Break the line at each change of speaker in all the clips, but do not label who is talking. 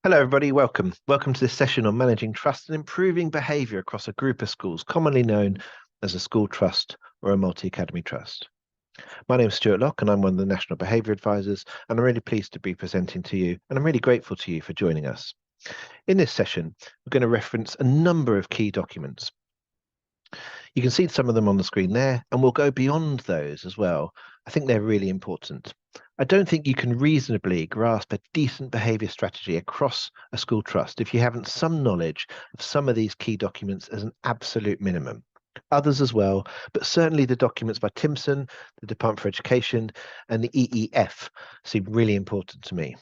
Hello, everybody. Welcome. Welcome to this session on managing trust and improving behaviour across a group of schools, commonly known as a school trust or a multi-academy trust. My name is Stuart Locke, and I'm one of the National Behaviour Advisors, and I'm really pleased to be presenting to you, and I'm really grateful to you for joining us. In this session, we're going to reference a number of key documents. You can see some of them on the screen there, and we'll go beyond those as well. I think they're really important. I don't think you can reasonably grasp a decent behaviour strategy across a school trust if you haven't some knowledge of some of these key documents as an absolute minimum. Others as well, but certainly the documents by Timpson, the Department for Education, and the EEF seem really important to me.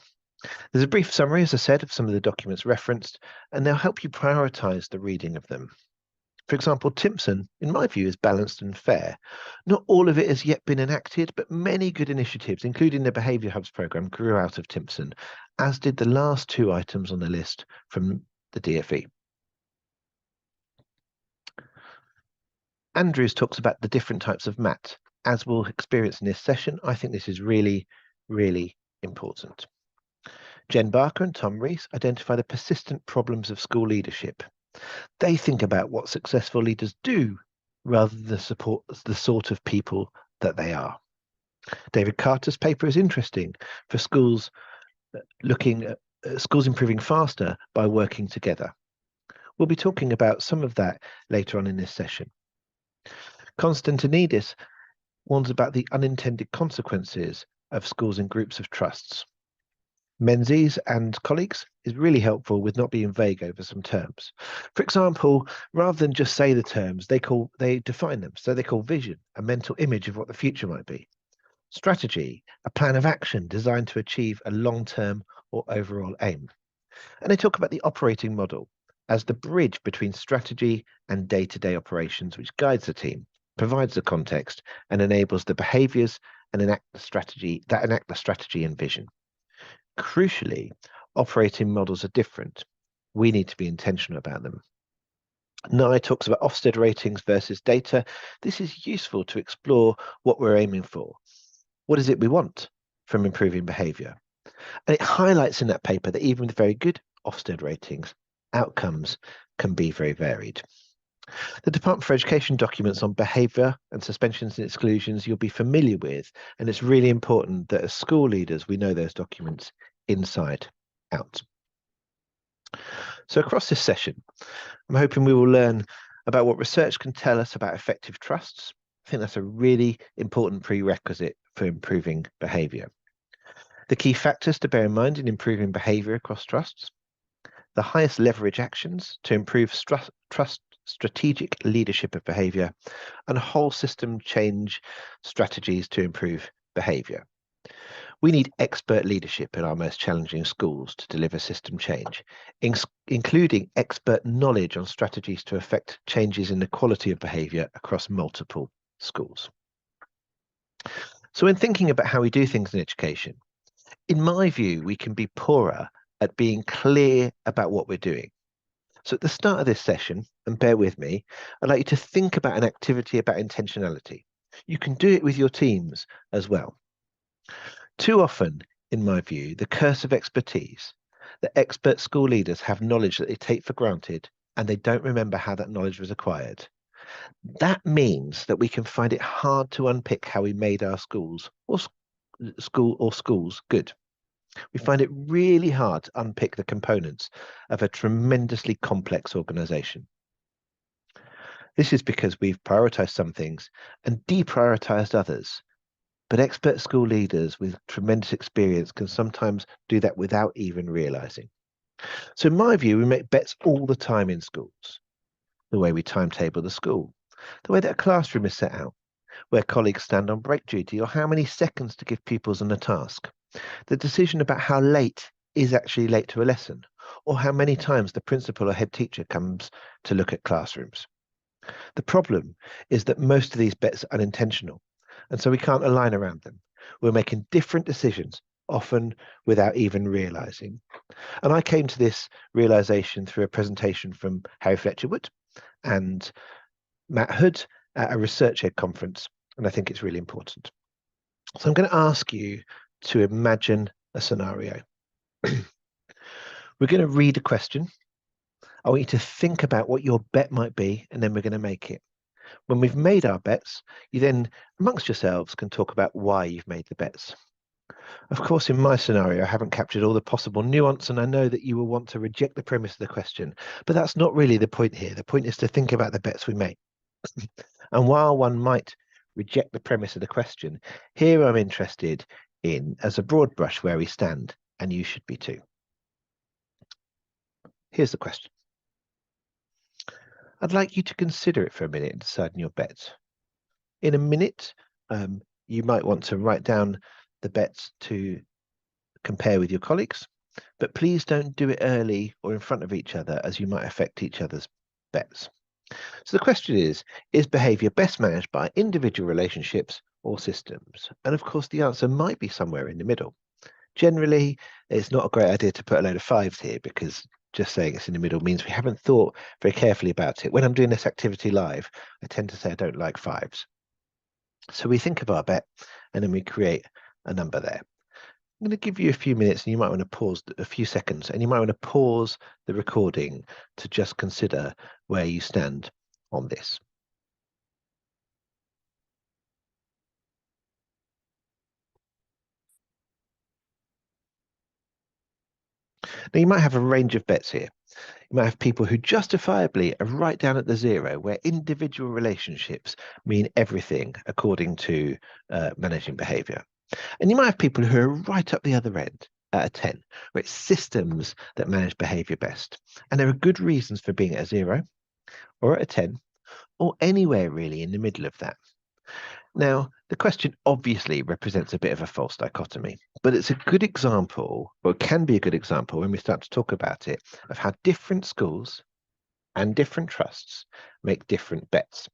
There's a brief summary, as I said, of some of the documents referenced, and they'll help you prioritise the reading of them. For example, Timpson, in my view, is balanced and fair. Not all of it has yet been enacted, but many good initiatives, including the Behaviour Hubs programme, grew out of Timpson, as did the last two items on the list from the DFE. Andrews talks about the different types of MAT. As we'll experience in this session, I think this is really, really important. Jen Barker and Tom Rees identify the persistent problems of school leadership. They think about what successful leaders do rather than support the sort of people that they are. David Carter's paper is interesting for schools looking at schools improving faster by working together. We'll be talking about some of that later on in this session. Konstantinidis warns about the unintended consequences of schools and groups of trusts. Menzies and colleagues is really helpful with not being vague over some terms. For example, rather than just say the terms, they define them. So they call vision a mental image of what the future might be. Strategy, a plan of action designed to achieve a long-term or overall aim. And they talk about the operating model as the bridge between strategy and day-to-day operations, which guides the team, provides the context, and enables the behaviours and enact the strategy and vision. Crucially, operating models are different. We need to be intentional about them. Nye talks about Ofsted ratings versus data. This is useful to explore what we're aiming for. What is it we want from improving behaviour? And it highlights in that paper that even with very good Ofsted ratings, outcomes can be very varied. The Department for Education documents on behaviour and suspensions and exclusions you'll be familiar with, and it's really important that as school leaders we know those documents inside out. So across this session, I'm hoping we will learn about what research can tell us about effective trusts. I think that's a really important prerequisite for improving behaviour. The key factors to bear in mind in improving behaviour across trusts, the highest leverage actions to improve trust strategic leadership of behaviour, and whole system change strategies to improve behaviour. We need expert leadership in our most challenging schools to deliver system change, including expert knowledge on strategies to affect changes in the quality of behaviour across multiple schools. So when thinking about how we do things in education, in my view, we can be poorer at being clear about what we're doing. So at the start of this session, and bear with me, I'd like you to think about an activity about intentionality. You can do it with your teams as well. Too often, in my view, the curse of expertise, that expert school leaders have knowledge that they take for granted and they don't remember how that knowledge was acquired. That means that we can find it hard to unpick how we made our schools good. We find it really hard to unpick the components of a tremendously complex organization. This is because we've prioritized some things and deprioritized others. But expert school leaders with tremendous experience can sometimes do that without even realizing. So in my view, we make bets all the time in schools. The way we timetable the school, the way that a classroom is set out, where colleagues stand on break duty, or how many seconds to give pupils on a task. The decision about how late is actually late to a lesson, or how many times the principal or head teacher comes to look at classrooms. The problem is that most of these bets are unintentional, and so we can't align around them. We're making different decisions, often without even realizing. And I came to this realization through a presentation from Harry Fletcher-Wood and Matt Hood at a ResearchEd conference, and I think it's really important. So I'm going to ask you to imagine a scenario. We're going to read a question. I want you to think about what your bet might be, and then we're going to make it. When we've made our bets, you then, amongst yourselves, can talk about why you've made the bets. Of course, in my scenario, I haven't captured all the possible nuance, and I know that you will want to reject the premise of the question, but that's not really the point here. The point is to think about the bets we make. And while one might reject the premise of the question, here I'm interested in, as a broad brush, where we stand, and you should be too. Here's the question. I'd like you to consider it for a minute and decide on your bets. In a minute, you might want to write down the bets to compare with your colleagues, but please don't do it early or in front of each other, as you might affect each other's bets. So the question is behavior best managed by individual relationships or systems? And of course, the answer might be somewhere in the middle. Generally, it's not a great idea to put a load of fives here, because just saying it's in the middle means we haven't thought very carefully about it. When I'm doing this activity live, I tend to say I don't like fives. So we think of our bet and then we create a number there. I'm going to give you a few minutes, and you might want to pause a few seconds, and you might want to pause the recording to just consider where you stand on this. Now, you might have a range of bets here. You might have people who justifiably are right down at the zero, where individual relationships mean everything according to managing behavior. And you might have people who are right up the other end at a 10, where it's systems that manage behavior best. And there are good reasons for being at a 0 or at a 10 or anywhere really in the middle of that. Now, the question obviously represents a bit of a false dichotomy, but it's a good example, or it can be a good example when we start to talk about it, of how different schools and different trusts make different bets.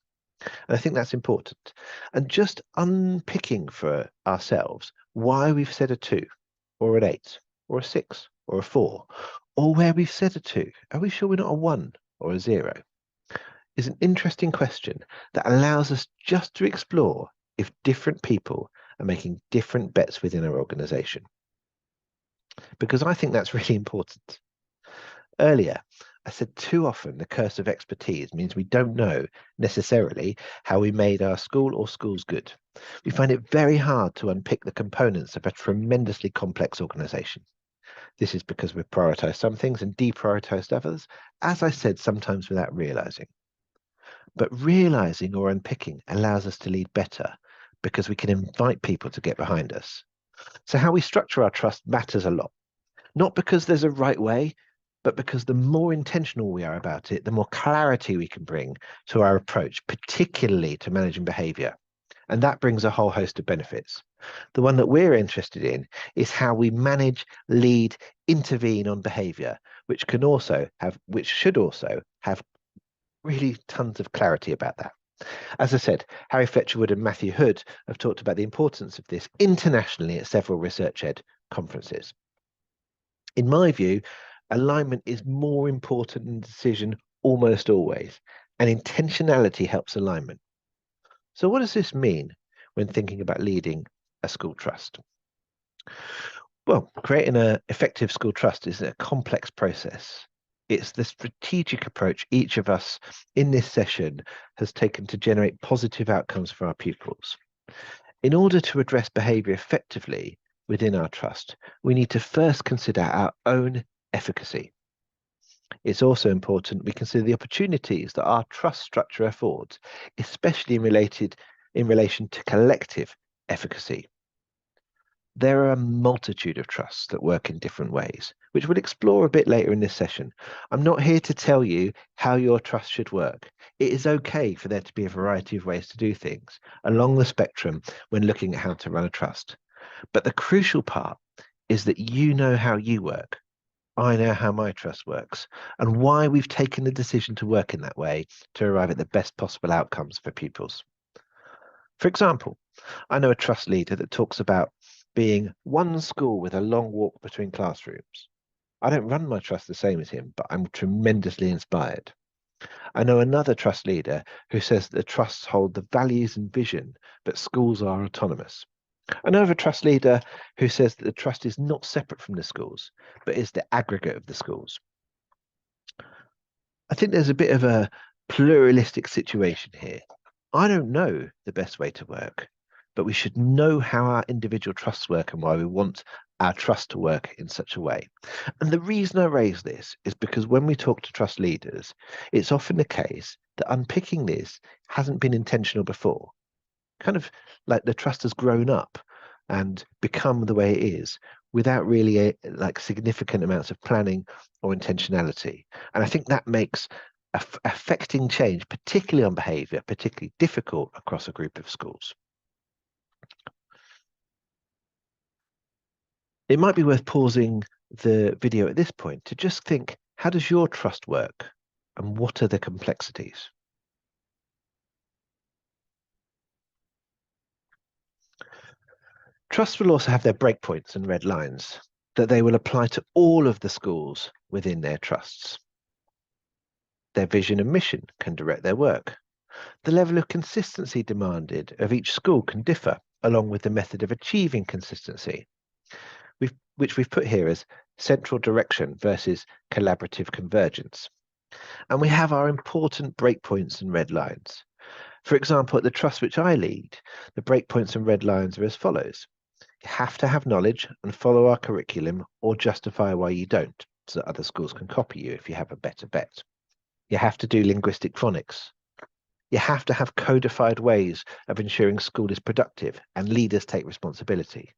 And I think that's important. And just unpicking for ourselves why we've said a 2 or an 8 or a 6 or a 4, or where we've said a 2, are we sure we're not a 1 or a 0? Is an interesting question that allows us just to explore if different people are making different bets within our organization. Because I think that's really important. Earlier, I said too often the curse of expertise means we don't know necessarily how we made our school or schools good. We find it very hard to unpick the components of a tremendously complex organization. This is because we've prioritized some things and deprioritized others, as I said, sometimes without realizing. But realizing or unpicking allows us to lead better, because we can invite people to get behind us. So how we structure our trust matters a lot, not because there's a right way, but because the more intentional we are about it, the more clarity we can bring to our approach, particularly to managing behavior. And that brings a whole host of benefits. The one that we're interested in is how we manage, lead, intervene on behavior, which should also have really tons of clarity about that. As I said, Harry Fletcherwood and Matthew Hood have talked about the importance of this internationally at several ResearchEd conferences. In my view, alignment is more important than decision almost always, and intentionality helps alignment. So what does this mean when thinking about leading a school trust? Well, creating an effective school trust is a complex process. It's the strategic approach each of us in this session has taken to generate positive outcomes for our pupils. In order to address behavior effectively within our trust, we need to first consider our own efficacy. It's also important we consider the opportunities that our trust structure affords, especially in relation to collective efficacy. There are a multitude of trusts that work in different ways, which we'll explore a bit later in this session. I'm not here to tell you how your trust should work. It is okay for there to be a variety of ways to do things along the spectrum when looking at how to run a trust. But the crucial part is that you know how you work. I know how my trust works, and why we've taken the decision to work in that way to arrive at the best possible outcomes for pupils. For example, I know a trust leader that talks about being one school with a long walk between classrooms. I don't run my trust the same as him, but I'm tremendously inspired. I know another trust leader who says that the trusts hold the values and vision, but schools are autonomous. I know of a trust leader who says that the trust is not separate from the schools, but is the aggregate of the schools. I think there's a bit of a pluralistic situation here. I don't know the best way to work, but we should know how our individual trusts work and why we want our trust to work in such a way. And the reason I raise this is because when we talk to trust leaders, it's often the case that unpicking this hasn't been intentional before. Kind of like the trust has grown up and become the way it is without really like significant amounts of planning or intentionality. And I think that makes affecting change, particularly on behaviour, particularly difficult across a group of schools. It might be worth pausing the video at this point to just think, how does your trust work and what are the complexities? Trusts will also have their breakpoints and red lines that they will apply to all of the schools within their trusts. Their vision and mission can direct their work. The level of consistency demanded of each school can differ, along with the method of achieving consistency, which we've put here as central direction versus collaborative convergence. And we have our important breakpoints and red lines. For example, at the trust which I lead, the breakpoints and red lines are as follows. You have to have knowledge and follow our curriculum or justify why you don't, so that other schools can copy you if you have a better bet. You have to do linguistic phonics. You have to have codified ways of ensuring school is productive and leaders take responsibility.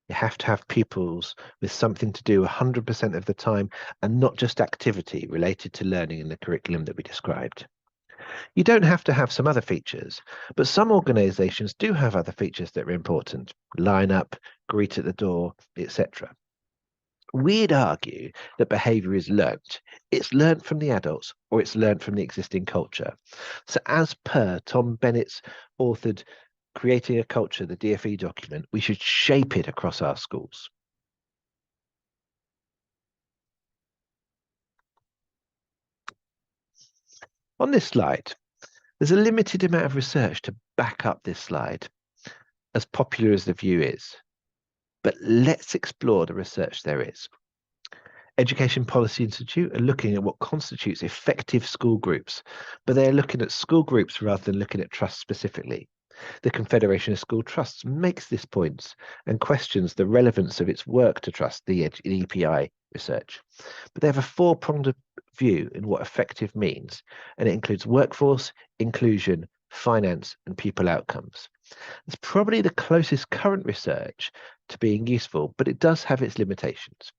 You have to have pupils with something to do 100% of the time and not just activity related to learning in the curriculum that we described. You don't have to have some other features, but some organizations do have other features that are important. Line up, greet at the door, etc. We'd argue that behavior is learnt. It's learnt from the adults or it's learnt from the existing culture. So as per Tom Bennett's authored Creating a Culture, the DFE document, we should shape it across our schools. On this slide, there's a limited amount of research to back up this slide, as popular as the view is. But let's explore the research there is. Education Policy Institute are looking at what constitutes effective school groups, but they're looking at school groups rather than looking at trusts specifically. The Confederation of School Trusts makes this point and questions the relevance of its work to trust, the EPI research. But they have a four-pronged view in what effective means, and it includes workforce, inclusion, finance, and people outcomes. It's probably the closest current research to being useful, but it does have its limitations.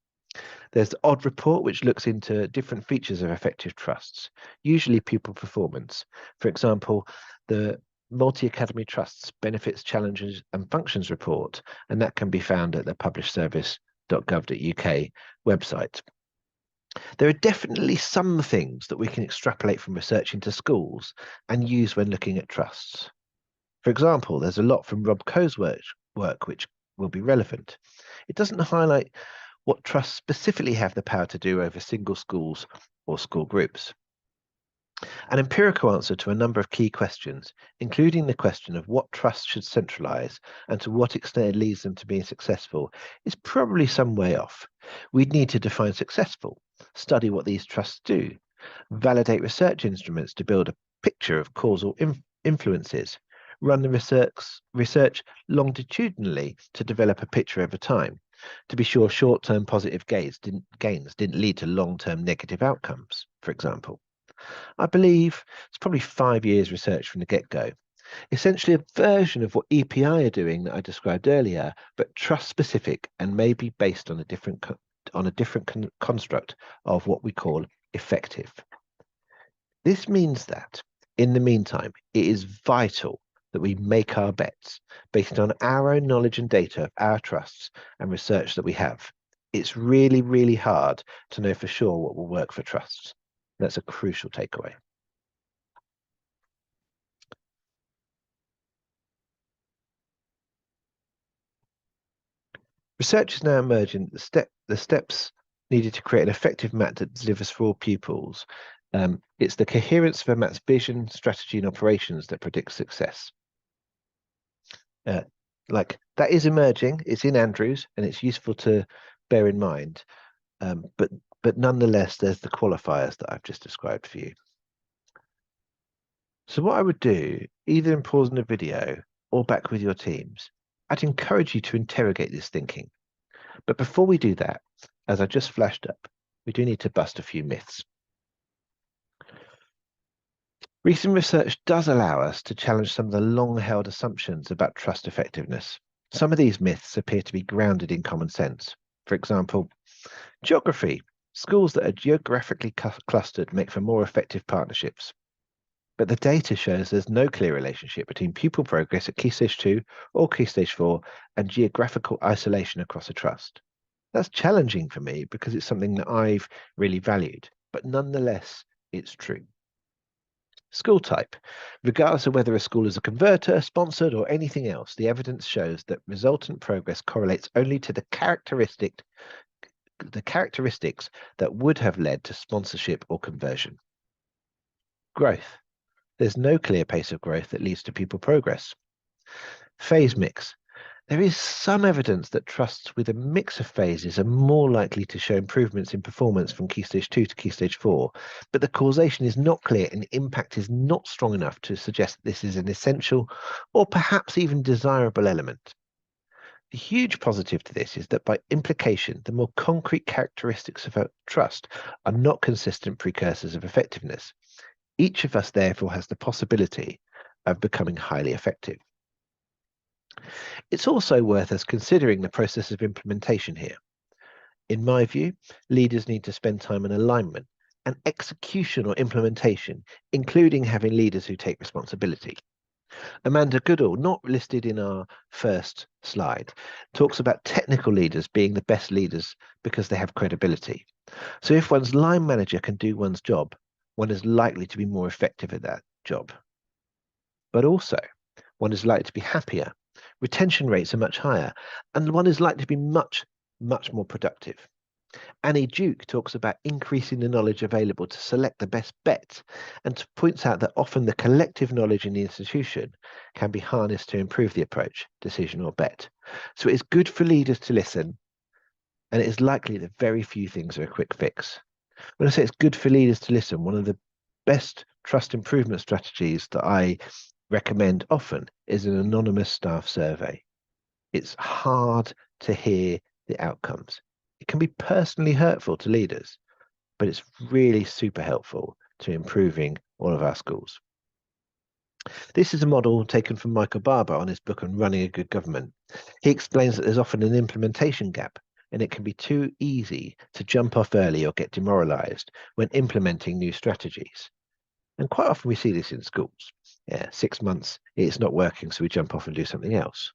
There's the Odd Report, which looks into different features of effective trusts, usually pupil performance. For example, the Multi-Academy Trusts Benefits, Challenges and Functions report, and that can be found at the publishedservice.gov.uk website. There are definitely some things that we can extrapolate from research into schools and use when looking at trusts. For example, there's a lot from Rob Coe's work which will be relevant. It doesn't highlight what trusts specifically have the power to do over single schools or school groups. An empirical answer to a number of key questions, including the question of what trusts should centralise and to what extent it leads them to being successful, is probably some way off. We'd need to define successful, study what these trusts do, validate research instruments to build a picture of causal influences, run the research longitudinally to develop a picture over time, to be sure short-term positive gains didn't lead to long-term negative outcomes, for example. I believe it's probably 5 years research from the get-go. Essentially a version of what EPI are doing that I described earlier, but trust-specific and maybe based on a different construct of what we call effective. This means that, in the meantime, it is vital that we make our bets based on our own knowledge and data of our trusts and research that we have. It's really, really hard to know for sure what will work for trusts. That's a crucial takeaway. Research is now emerging that the steps needed to create an effective MAT that delivers for all pupils. It's the coherence of a MAT's vision, strategy, and operations that predicts success. Like that is emerging. It's in Andrews, and it's useful to bear in mind. But nonetheless, there's the qualifiers that I've just described for you. So what I would do, either in pausing the video or back with your teams, I'd encourage you to interrogate this thinking. But before we do that, as I just flashed up, we do need to bust a few myths. Recent research does allow us to challenge some of the long-held assumptions about trust effectiveness. Some of these myths appear to be grounded in common sense. For example, geography. Schools that are geographically clustered make for more effective partnerships. But the data shows there's no clear relationship between pupil progress at Key Stage 2 or Key Stage 4 and geographical isolation across a trust. That's challenging for me because it's something that I've really valued, but nonetheless, it's true. School type. Regardless of whether a school is a converter, sponsored, or anything else, the evidence shows that resultant progress correlates only to the characteristics that would have led to sponsorship or conversion. Growth. There's no clear pace of growth that leads to pupil progress. Phase mix. There is some evidence that trusts with a mix of phases are more likely to show improvements in performance from Key Stage 2 to Key Stage 4, but the causation is not clear and impact is not strong enough to suggest this is an essential or perhaps even desirable element. The huge positive to this is that by implication, the more concrete characteristics of a trust are not consistent precursors of effectiveness. Each of us therefore has the possibility of becoming highly effective. It's also worth us considering the process of implementation here. In my view, leaders need to spend time on alignment and execution or implementation, including having leaders who take responsibility. Amanda Goodall, not listed in our first slide, talks about technical leaders being the best leaders because they have credibility. So if one's line manager can do one's job, one is likely to be more effective at that job. But also, one is likely to be happier, retention rates are much higher, and one is likely to be much more productive. Annie Duke talks about increasing the knowledge available to select the best bet and points out that often the collective knowledge in the institution can be harnessed to improve the approach, decision, or bet. So it is good for leaders to listen, and it is likely that very few things are a quick fix. When I say it's good for leaders to listen, one of the best trust improvement strategies that I recommend often is an anonymous staff survey. It's hard to hear the outcomes. It can be personally hurtful to leaders, but it's really super helpful to improving all of our schools. This is a model taken from Michael Barber on his book on running a good government. He explains that there's often an implementation gap, and it can be too easy to jump off early or get demoralized when implementing new strategies. And quite often we see this in schools. Yeah, 6 months, it's not working, so we jump off and do something else.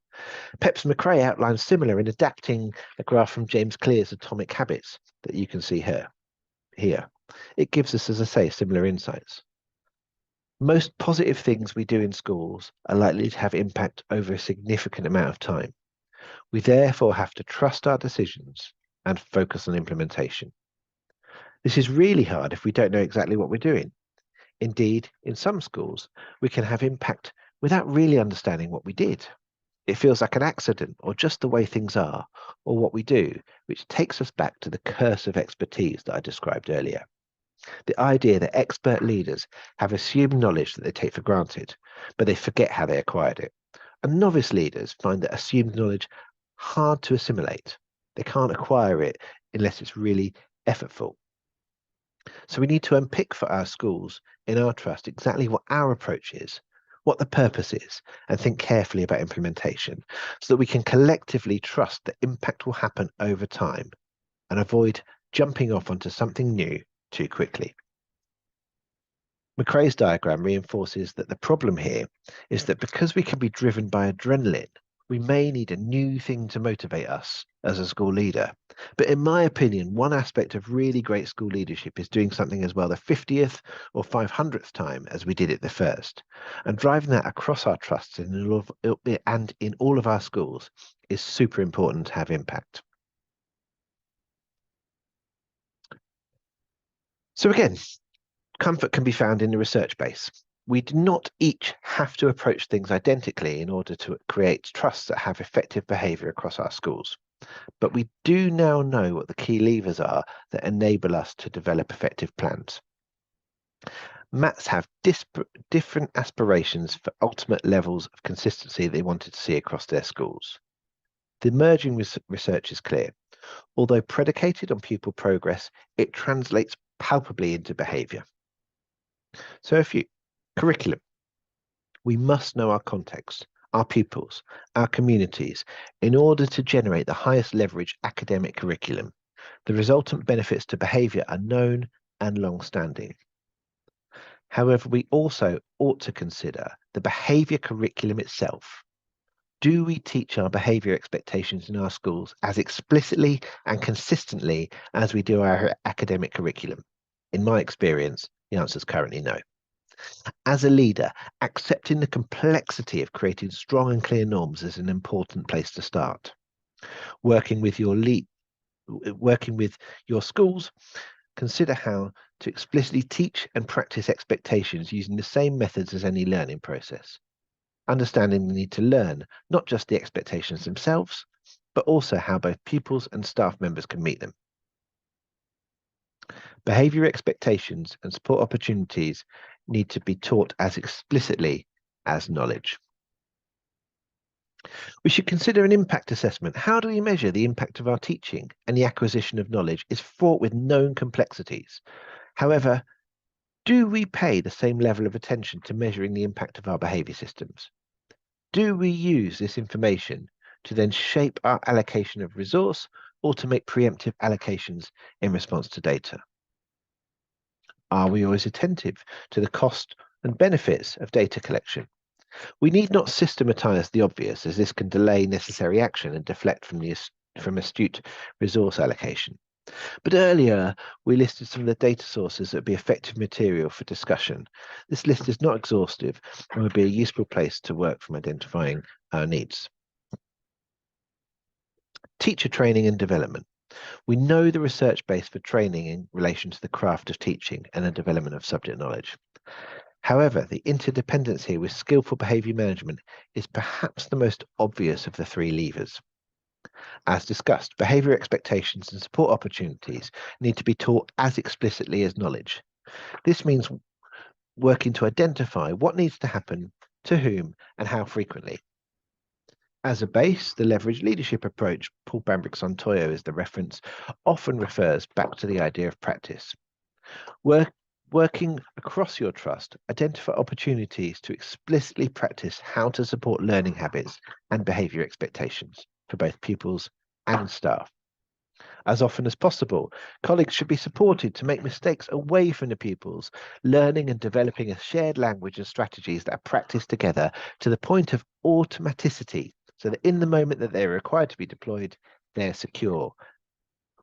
Peps McRae outlines similar in adapting a graph from James Clear's Atomic Habits that you can see here. It gives us, as I say, similar insights. Most positive things we do in schools are likely to have impact over a significant amount of time. We therefore have to trust our decisions and focus on implementation. This is really hard if we don't know exactly what we're doing. Indeed, in some schools, we can have impact without really understanding what we did. It feels like an accident or just the way things are or what we do, which takes us back to the curse of expertise that I described earlier. The idea that expert leaders have assumed knowledge that they take for granted, but they forget how they acquired it. And novice leaders find that assumed knowledge hard to assimilate. They can't acquire it unless it's really effortful. So we need to unpick for our schools in our trust exactly what our approach is, what the purpose is, and think carefully about implementation so that we can collectively trust that impact will happen over time and avoid jumping off onto something new too quickly. McRae's diagram reinforces that the problem here is that because we can be driven by adrenaline, we may need a new thing to motivate us as a school leader. But in my opinion, one aspect of really great school leadership is doing something as well the 50th or 500th time as we did it the first. And driving that across our trusts and in all of our schools is super important to have impact. So again, comfort can be found in the research base. We do not each have to approach things identically in order to create trusts that have effective behaviour across our schools. But we do now know what the key levers are that enable us to develop effective plans. MATs have different aspirations for ultimate levels of consistency they wanted to see across their schools. The emerging research is clear. Although predicated on pupil progress, it translates palpably into behaviour. So curriculum. We must know our context, our pupils, our communities, in order to generate the highest leverage academic curriculum. The resultant benefits to behaviour are known and long-standing. However, we also ought to consider the behaviour curriculum itself. Do we teach our behaviour expectations in our schools as explicitly and consistently as we do our academic curriculum? In my experience, the answer is currently no. As a leader, accepting the complexity of creating strong and clear norms is an important place to start. Working with your schools, consider how to explicitly teach and practice expectations using the same methods as any learning process. Understanding the need to learn not just the expectations themselves, but also how both pupils and staff members can meet them. Behaviour expectations and support opportunities need to be taught as explicitly as knowledge. We should consider an impact assessment. How do we measure the impact of our teaching? And the acquisition of knowledge is fraught with known complexities. However, do we pay the same level of attention to measuring the impact of our behaviour systems? Do we use this information to then shape our allocation of resource or to make preemptive allocations in response to data? Are we always attentive to the cost and benefits of data collection? We need not systematize the obvious, as this can delay necessary action and deflect from astute resource allocation. But earlier, we listed some of the data sources that would be effective material for discussion. This list is not exhaustive and would be a useful place to work from identifying our needs. Teacher training and development. We know the research base for training in relation to the craft of teaching and the development of subject knowledge. However, the interdependence here with skillful behaviour management is perhaps the most obvious of the three levers. As discussed, behaviour expectations and support opportunities need to be taught as explicitly as knowledge. This means working to identify what needs to happen, to whom, and how frequently. As a base, the leveraged leadership approach, Paul Bambrick-Sontoyo is the reference, often refers back to the idea of practice. Working across your trust, identify opportunities to explicitly practice how to support learning habits and behaviour expectations for both pupils and staff. As often as possible, colleagues should be supported to make mistakes away from the pupils, learning and developing a shared language and strategies that are practiced together to the point of automaticity, so that in the moment that they're required to be deployed, they're secure.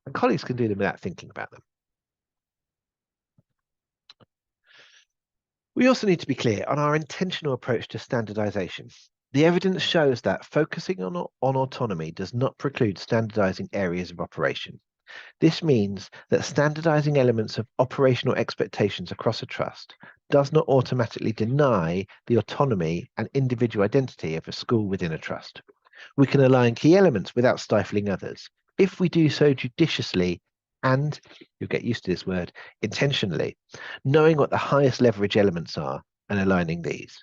And colleagues can do them without thinking about them. We also need to be clear on our intentional approach to standardization. The evidence shows that focusing on autonomy does not preclude standardizing areas of operation. This means that standardizing elements of operational expectations across a trust does not automatically deny the autonomy and individual identity of a school within a trust. We can align key elements without stifling others. If we do so judiciously and, you'll get used to this word, intentionally, knowing what the highest leverage elements are and aligning these.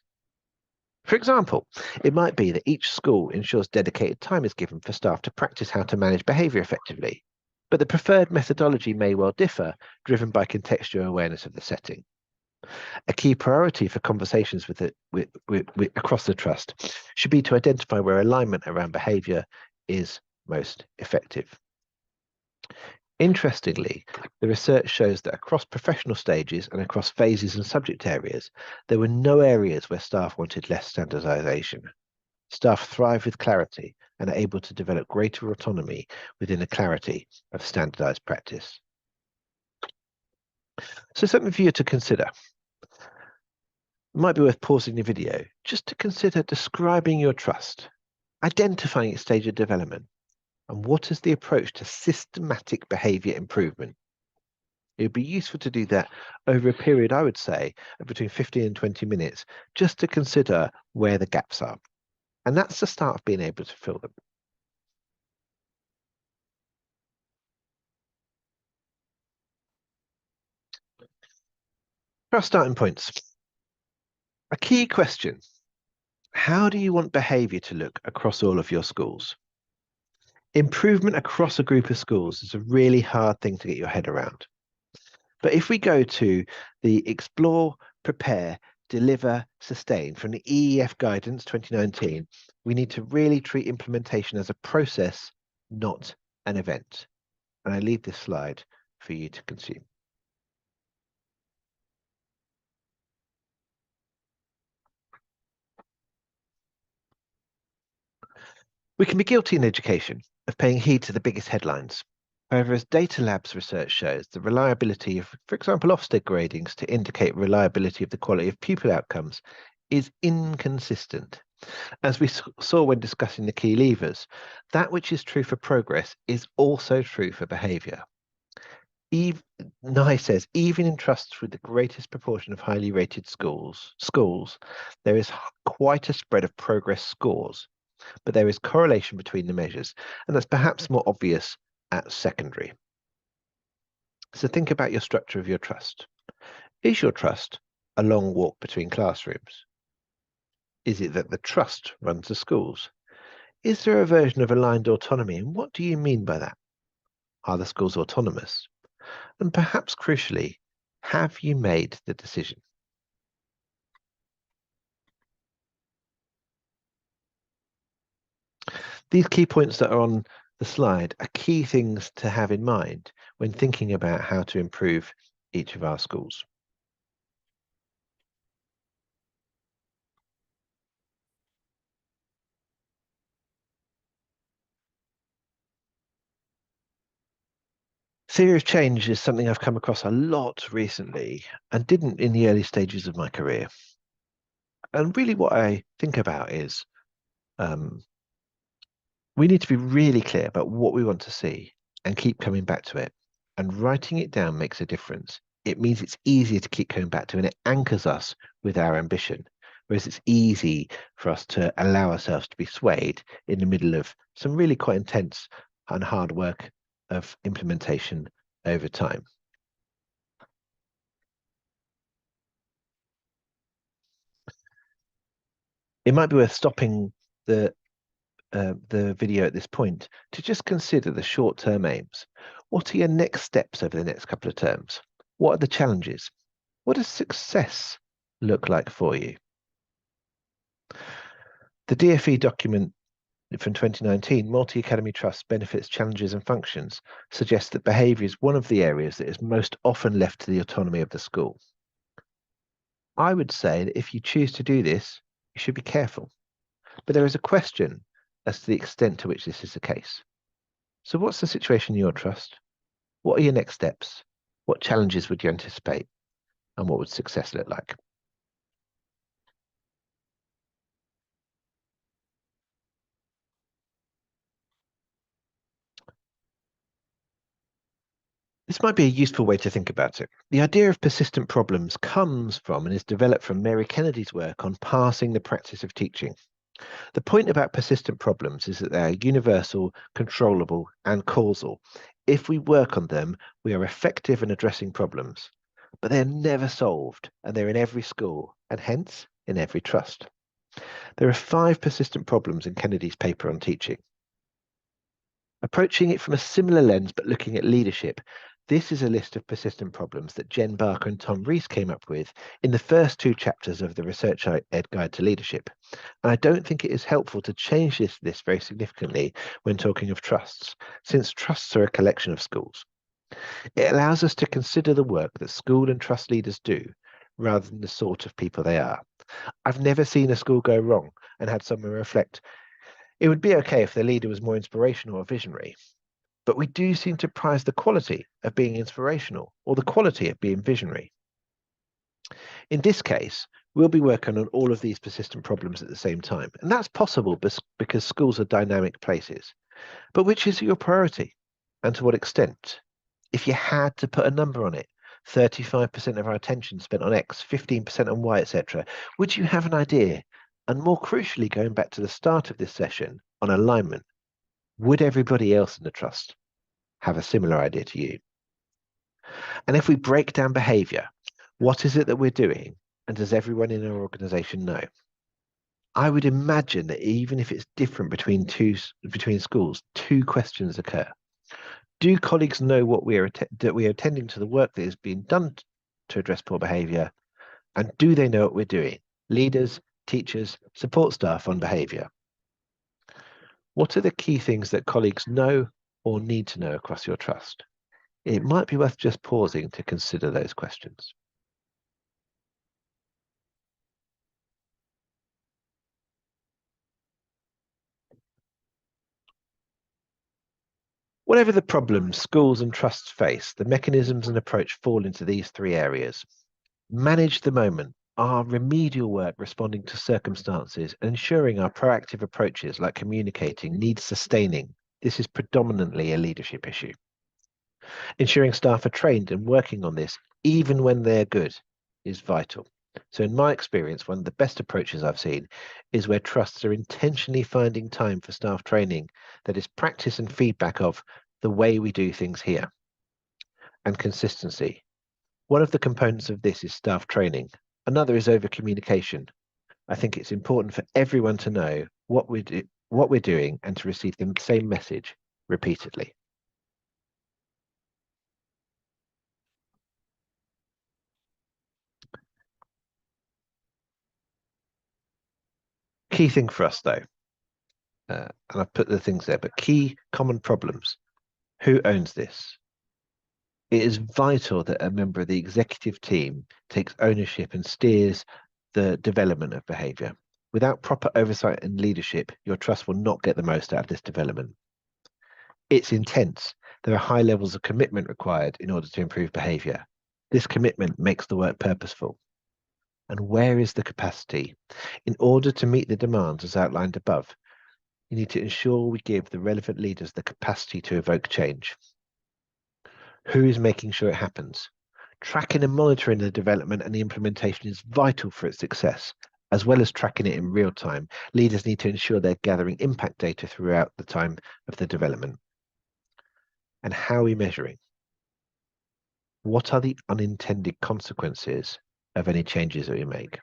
For example, it might be that each school ensures dedicated time is given for staff to practice how to manage behaviour effectively, but the preferred methodology may well differ, driven by contextual awareness of the setting. A key priority for conversations across the trust should be to identify where alignment around behaviour is most effective. Interestingly, the research shows that across professional stages and across phases and subject areas, there were no areas where staff wanted less standardization. Staff thrive with clarity and are able to develop greater autonomy within the clarity of standardized practice. So something for you to consider. It might be worth pausing the video just to consider describing your trust, identifying its stage of development, and what is the approach to systematic behaviour improvement. It would be useful to do that over a period, I would say, of between 15 and 20 minutes, just to consider where the gaps are. And that's the start of being able to fill them. For our starting points, a key question: how do you want behaviour to look across all of your schools? Improvement across a group of schools is a really hard thing to get your head around. But if we go to the Explore, Prepare, Deliver, Sustain from the EEF Guidance 2019, we need to really treat implementation as a process, not an event. And I leave this slide for you to consume. We can be guilty in education of paying heed to the biggest headlines. However, as Data Labs research shows, the reliability of, for example, Ofsted gradings to indicate reliability of the quality of pupil outcomes is inconsistent. As we saw when discussing the key levers, that which is true for progress is also true for behaviour. Nye says, even in trusts with the greatest proportion of highly rated schools, there is quite a spread of progress scores, but there is correlation between the measures, and that's perhaps more obvious at secondary. So think about your structure of your trust. Is your trust a long walk between classrooms? Is it that the trust runs the schools? Is there a version of aligned autonomy, and what do you mean by that? Are the schools autonomous? And perhaps crucially, have you made the decision? These key points that are on the slide are key things to have in mind when thinking about how to improve each of our schools. Theory of change is something I've come across a lot recently and didn't in the early stages of my career. And really what I think about is we need to be really clear about what we want to see and keep coming back to it. And writing it down makes a difference. It means it's easier to keep coming back to, and it anchors us with our ambition. Whereas it's easy for us to allow ourselves to be swayed in the middle of some really quite intense and hard work of implementation over time. It might be worth stopping the video at this point to just consider the short-term aims. What are your next steps over the next couple of terms? What are the challenges? What does success look like for you? The DFE document from 2019, Multi-Academy Trust Benefits, Challenges and Functions, suggests that behaviour is one of the areas that is most often left to the autonomy of the school. I would say that if you choose to do this, you should be careful. But there is a question as to the extent to which this is the case. So what's the situation in your trust? What are your next steps? What challenges would you anticipate? And what would success look like? This might be a useful way to think about it. The idea of persistent problems comes from and is developed from Mary Kennedy's work on passing the practice of teaching. The point about persistent problems is that they are universal, controllable, and causal. If we work on them, we are effective in addressing problems, but they're never solved, and they're in every school, and hence in every trust. There are 5 persistent problems in Kennedy's paper on teaching. Approaching it from a similar lens, but looking at leadership, this is a list of persistent problems that Jen Barker and Tom Rees came up with in the first 2 chapters of the Research Ed Guide to Leadership. And I don't think it is helpful to change this list very significantly when talking of trusts, since trusts are a collection of schools. It allows us to consider the work that school and trust leaders do, rather than the sort of people they are. I've never seen a school go wrong and had someone reflect, it would be okay if the leader was more inspirational or visionary. But we do seem to prize the quality of being inspirational or the quality of being visionary. In this case, we'll be working on all of these persistent problems at the same time. And that's possible because schools are dynamic places. But which is your priority? And to what extent? If you had to put a number on it, 35% of our attention spent on X, 15% on Y, etc., would you have an idea? And more crucially, going back to the start of this session on alignment, would everybody else in the trust have a similar idea to you? And if we break down behavior, what is it that we're doing? And does everyone in our organization know? I would imagine that even if it's different between schools, two questions occur. Do colleagues know what that we are attending to the work that is being done to address poor behavior? And do they know what we're doing? Leaders, teachers, support staff on behavior. What are the key things that colleagues know or need to know across your trust? It might be worth just pausing to consider those questions. Whatever the problems schools and trusts face, the mechanisms and approach fall into these three areas. Manage the moment, our remedial work responding to circumstances, and ensuring our proactive approaches like communicating needs sustaining. This is predominantly a leadership issue. Ensuring staff are trained and working on this, even when they're good, is vital. So in my experience, one of the best approaches I've seen is where trusts are intentionally finding time for staff training that is practice and feedback of the way we do things here. And consistency. One of the components of this is staff training. Another is over communication. I think it's important for everyone to know what we're doing and to receive the same message repeatedly. Key thing for us though, and I've put the things there, but key common problems. Who owns this? It is vital that a member of the executive team takes ownership and steers the development of behaviour. Without proper oversight and leadership, your trust will not get the most out of this development. It's intense. There are high levels of commitment required in order to improve behaviour. This commitment makes the work purposeful. And where is the capacity? In order to meet the demands as outlined above, you need to ensure we give the relevant leaders the capacity to evoke change. Who is making sure it happens? Tracking and monitoring the development and the implementation is vital for its success. As well as tracking it in real time, leaders need to ensure they're gathering impact data throughout the time of the development. And how are we measuring? What are the unintended consequences of any changes that we make?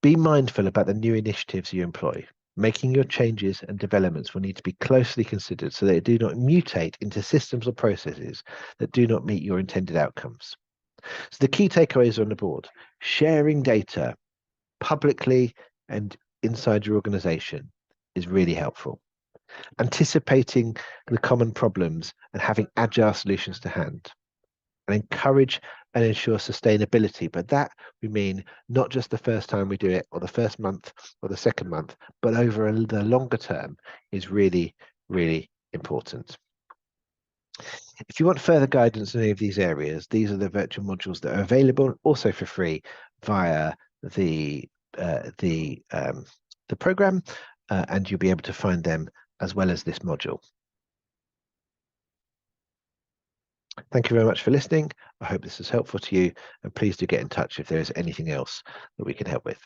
Be mindful about the new initiatives you employ. Making your changes and developments will need to be closely considered so they do not mutate into systems or processes that do not meet your intended outcomes. So the key takeaways are on the board. Sharing data publicly and inside your organization is really helpful. Anticipating the common problems and having agile solutions to hand. And encourage and ensure sustainability. But that we mean not just the first time we do it or the first month or the second month, but over the longer term is really, really important. If you want further guidance in any of these areas, these are the virtual modules that are available also for free via the program, and you'll be able to find them as well as this module. Thank you very much for listening. I hope this is helpful to you, and please do get in touch if there is anything else that we can help with.